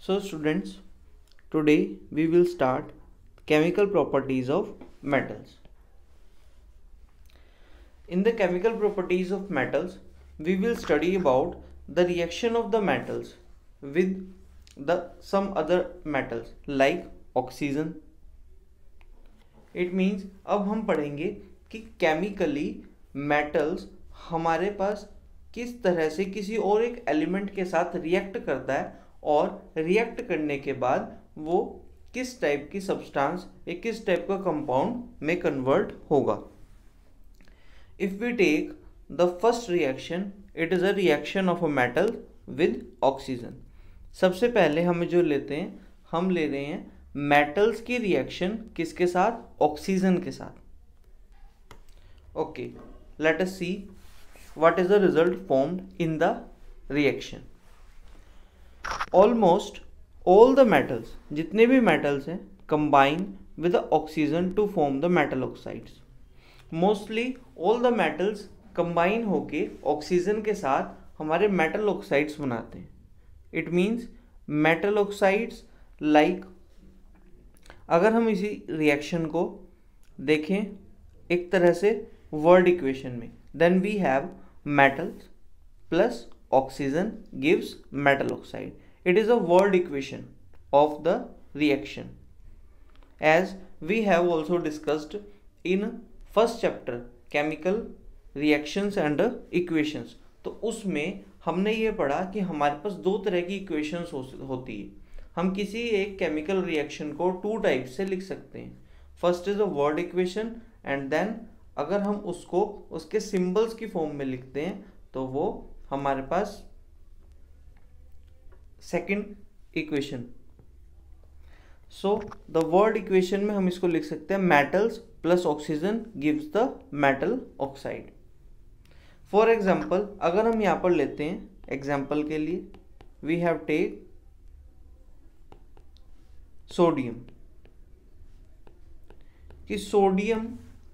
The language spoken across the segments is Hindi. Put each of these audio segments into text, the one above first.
So students, today we will start chemical properties of metals. In the chemical properties of metals, we will study about the reaction of the metals with some other metals like oxygen. It means अब हम पढ़ेंगे कि केमिकली मेटल्स हमारे पास किस तरह से किसी और एक एलिमेंट के साथ रिएक्ट करता है और रिएक्ट करने के बाद वो किस टाइप की सब्सटेंस या किस टाइप का कंपाउंड में कन्वर्ट होगा. If we take the first reaction, it is a reaction of a metal with oxygen. सबसे पहले हम जो लेते हैं, हम ले रहे हैं मेटल्स की रिएक्शन किसके साथ? ऑक्सीजन के साथ. Okay, let us see what is the result formed in the reaction. Almost all the metals, जितने भी metals हैं, combine with the oxygen to form the metal oxides. Mostly all the metals combine होके ऑक्सीजन के साथ हमारे metal oxides बनाते हैं. It means metal oxides like, अगर हम इसी रिएक्शन को देखें एक तरह से वर्ड इक्वेशन में, then we have metals plus oxygen gives metal oxide. It is a word equation of the reaction, as we have also discussed in first chapter chemical reactions and equations. तो उसमें हमने ये पढ़ा कि हमारे पास दो तरह की इक्वेशंस होती है. हम किसी एक केमिकल रिएक्शन को टू टाइप से लिख सकते हैं. First is a word equation and then अगर हम उसको उसके सिंबल्स की फॉर्म में लिखते हैं तो वो हमारे पास second equation. So the word equation में हम इसको लिख सकते हैं metals plus oxygen gives the metal oxide. For example, अगर हम यहां पर लेते हैं एग्जाम्पल के लिए, वी हैव टेक सोडियम. कि सोडियम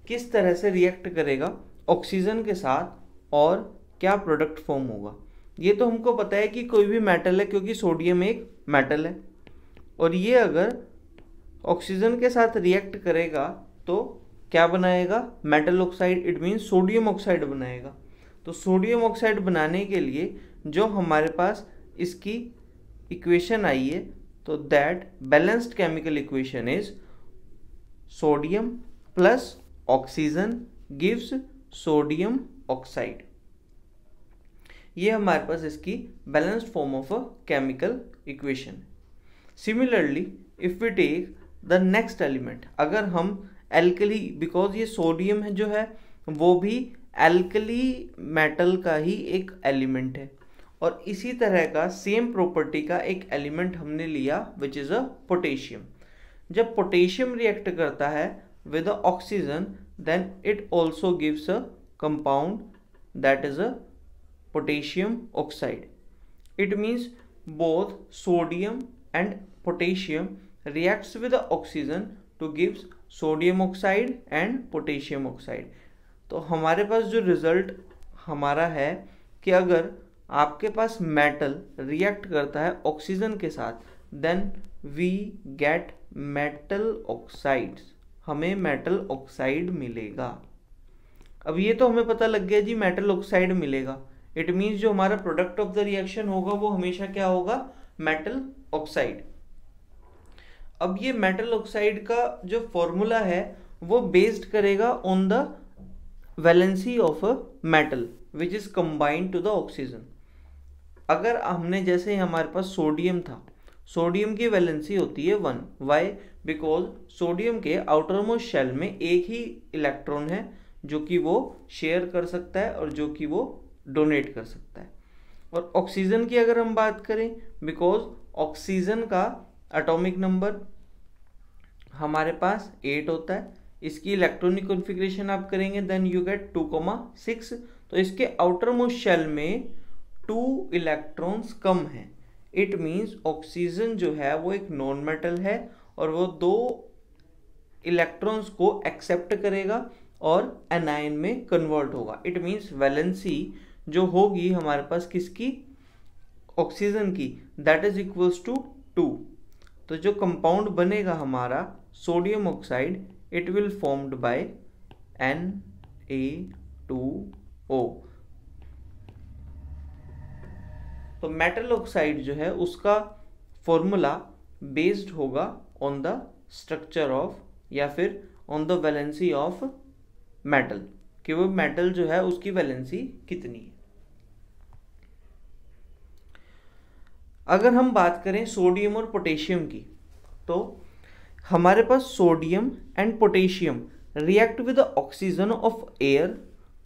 किस तरह से रिएक्ट करेगा ऑक्सीजन के साथ और क्या प्रोडक्ट फॉर्म होगा. ये तो हमको पता है कि कोई भी मेटल है क्योंकि सोडियम एक मेटल है, और ये अगर ऑक्सीजन के साथ रिएक्ट करेगा तो क्या बनाएगा? Metal oxide. It means sodium oxide बनाएगा. तो सोडियम ऑक्साइड बनाने के लिए जो हमारे पास इसकी इक्वेशन आई है, तो that balanced chemical equation is sodium plus oxygen gives sodium oxide. ये हमारे पास इसकी balanced form of a chemical equation. Similarly if we take the next element, अगर हम एल्कली, बिकॉज ये सोडियम है जो है वो भी एल्कली मेटल का ही एक एलिमेंट है, और इसी तरह का सेम प्रॉपर्टी का एक एलिमेंट हमने लिया विच इज अ पोटेशियम. जब पोटेशियम रिएक्ट करता है with the oxygen, then it also gives a compound that is a potassium oxide. It means both sodium and potassium reacts with the oxygen to gives sodium oxide and potassium oxide. तो हमारे पास जो रिजल्ट हमारा है कि अगर आपके पास मेटल रिएक्ट करता है ऑक्सीजन के साथ, then we get metal oxides. हमें मेटल ऑक्साइड मिलेगा. अब ये तो हमें पता लग गया जी मेटल ऑक्साइड मिलेगा. इट मीन्स जो हमारा प्रोडक्ट ऑफ द रिएक्शन होगा वो हमेशा क्या होगा? Metal oxide. अब ये मेटल ऑक्साइड का जो फॉर्मूला है वो बेस्ड करेगा on the valency of a metal which is combined to the oxygen. अगर हमने जैसे हमारे पास सोडियम था, सोडियम की वैलेंसी होती है 1. वाई? बिकॉज सोडियम के आउटर मोस्ट शेल में एक ही इलेक्ट्रॉन है जो कि वो शेयर कर सकता है और जो कि वो डोनेट कर सकता है. और ऑक्सीजन की अगर हम बात करें, बिकॉज ऑक्सीजन का एटॉमिक नंबर हमारे पास 8 होता है. इसकी इलेक्ट्रॉनिक कॉन्फ़िगरेशन आप करेंगे देन यू गेट 2,6. तो इसके आउटर मोस्ट शेल में 2 इलेक्ट्रॉन्स कम हैं. इट मीन्स ऑक्सीजन जो है वो एक नॉन मेटल है और वो 2 इलेक्ट्रॉन्स को एक्सेप्ट करेगा और एनायन में कन्वर्ट होगा. इट मीन्स वैलेंसी जो होगी हमारे पास किसकी? ऑक्सीजन की, दैट इज इक्वल्स टू 2। तो जो कंपाउंड बनेगा हमारा sodium oxide, it will formed by Na2O। तो मेटल ऑक्साइड जो है उसका फॉर्मूला बेस्ड होगा ऑन द स्ट्रक्चर ऑफ या फिर on the valency of metal, कि वो मेटल जो है उसकी वैलेंसी कितनी है। अगर हम बात करें सोडियम और पोटेशियम की, तो हमारे पास sodium and potassium react with oxygen of air,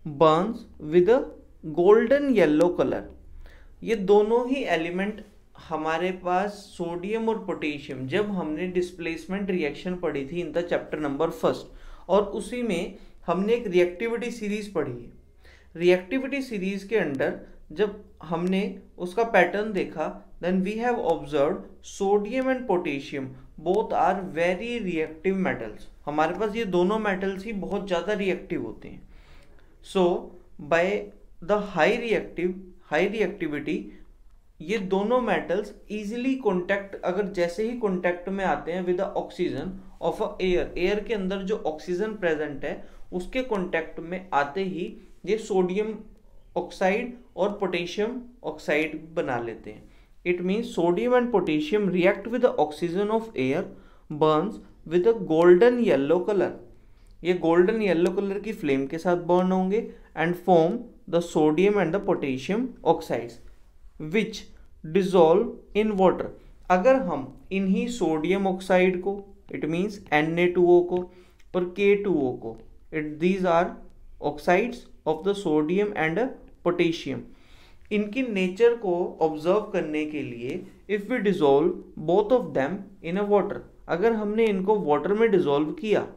burns with golden yellow colour. ये दोनों ही एलिमेंट हमारे पास सोडियम और पोटेशियम, जब हमने डिस्प्लेसमेंट रिएक्शन पढ़ी थी इन द चैप्टर नंबर 1, और उसी में हमने एक रिएक्टिविटी सीरीज पढ़ी है। रिएक्टिविटी सीरीज के अंडर जब हमने उसका पैटर्न देखा, then we have observed sodium and potassium both are very reactive metals. हमारे पास ये दोनों मेटल्स ही बहुत ज़्यादा रिएक्टिव होते हैं। सो बाय द हाई रिएक्टिविटी ये दोनों मेटल्स इजीली कॉन्टैक्ट, अगर जैसे ही कॉन्टैक्ट में आते हैं विद ऑक्सीजन ऑफ एयर के अंदर जो ऑक्सीजन प्रेजेंट है उसके कॉन्टैक्ट में आते ही ये सोडियम ऑक्साइड और पोटेशियम ऑक्साइड बना लेते हैं। It means sodium and potassium react with oxygen of air, burns with golden yellow colour. ये गोल्डन येलो कलर की फ्लेम के साथ बर्न होंगे and form the sodium and the potassium oxides which dissolve in water. अगर हम इन्हीं सोडियम ऑक्साइड को, इट मीन्स Na2O को और K2O को, these are oxides of the sodium and potassium, इनकी नेचर को ऑब्जर्व करने के लिए if we dissolve both of them in a water, अगर हमने इनको वाटर में डिजोल्व किया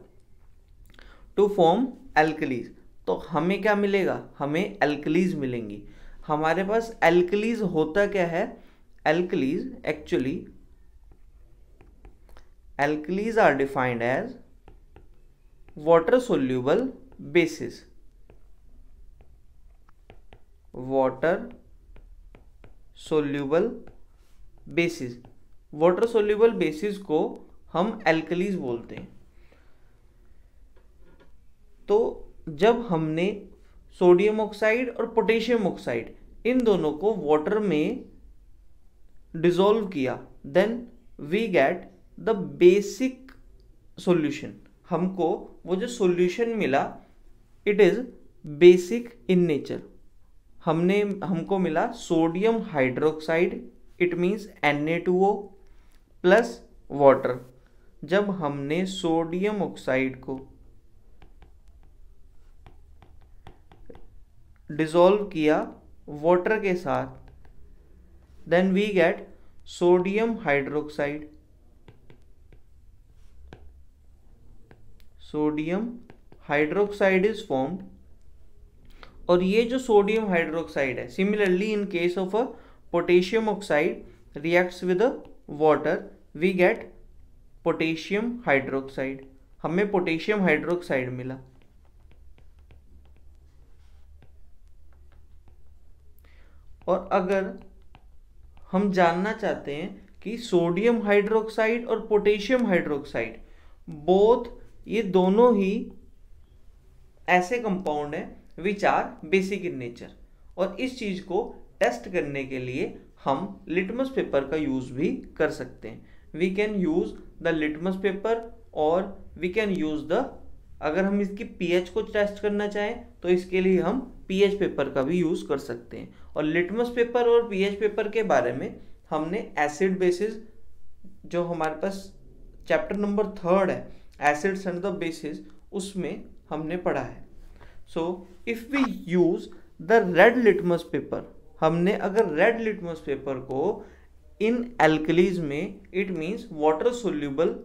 टू फॉर्म एल्कलीज, तो हमें क्या मिलेगा? हमें एल्कलीज मिलेंगी। हमारे पास एल्कलीज होता क्या है? Alkalis actually, alkalis are defined as water soluble bases. Water soluble bases, water soluble bases को हम एल्कलीज बोलते हैं। तो जब हमने सोडियम ऑक्साइड और पोटेशियम ऑक्साइड इन दोनों को वाटर में डिसॉल्व किया, then we get the basic solution. हमको वो जो सॉल्यूशन मिला, it is basic in nature. हमको मिला sodium hydroxide, it means Na2O plus water. जब हमने सोडियम ऑक्साइड को डिसॉल्व किया वाटर के साथ, then we get sodium hydroxide. Sodium hydroxide is formed, और ये जो सोडियम हाइड्रोक्साइड है, similarly in case of a potassium oxide reacts with water, we get potassium hydroxide. हमें पोटेशियम हाइड्रोक्साइड मिला। और अगर हम जानना चाहते हैं कि सोडियम हाइड्रोक्साइड और पोटेशियम हाइड्रोक्साइड बोथ, ये दोनों ही ऐसे कंपाउंड हैं which are basic in nature, और इस चीज को टेस्ट करने के लिए हम लिटमस पेपर का यूज भी कर सकते हैं। We can use the litmus paper, और वी कैन यूज द, अगर हम इसकी पीएच को टेस्ट करना चाहें तो इसके लिए हम पीएच पेपर का भी यूज कर सकते हैं। और लिटमस पेपर और पीएच पेपर के बारे में हमने एसिड बेसिस, जो हमारे पास चैप्टर नंबर 3 है, एसिड्स एंड द बेसिस, उसमें हमने पढ़ा है। So if we use the red litmus paper, हमने अगर रेड लिटमस पेपर को इन एल्कलीज में, it means water soluble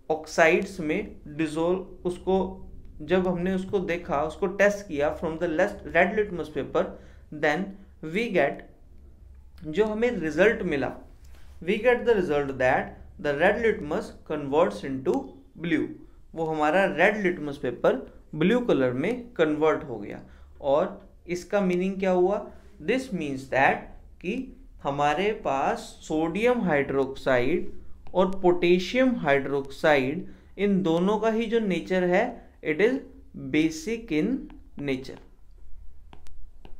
oxides में डिसोल्व, उसको जब हमने उसको देखा, उसको टेस्ट किया from the red litmus paper, then we get, जो हमें रिजल्ट मिला, we get the result that the red litmus converts into blue. वो हमारा red litmus paper blue colour में कन्वर्ट हो गया। और इसका मीनिंग क्या हुआ? दिस मीन्स दैट कि हमारे पास सोडियम हाइड्रोक्साइड और पोटेशियम हाइड्रोक्साइड, इन दोनों का ही जो नेचर है it is basic in nature.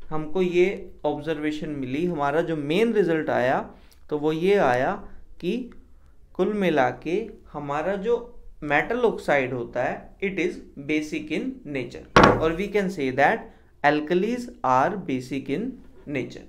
हमको ये ऑब्जर्वेशन मिली, हमारा जो मेन रिजल्ट आया तो वो ये आया कि कुल मिला के हमारा जो मेटल ऑक्साइड होता है it is basic in nature, और we can say that alkalis are basic in nature।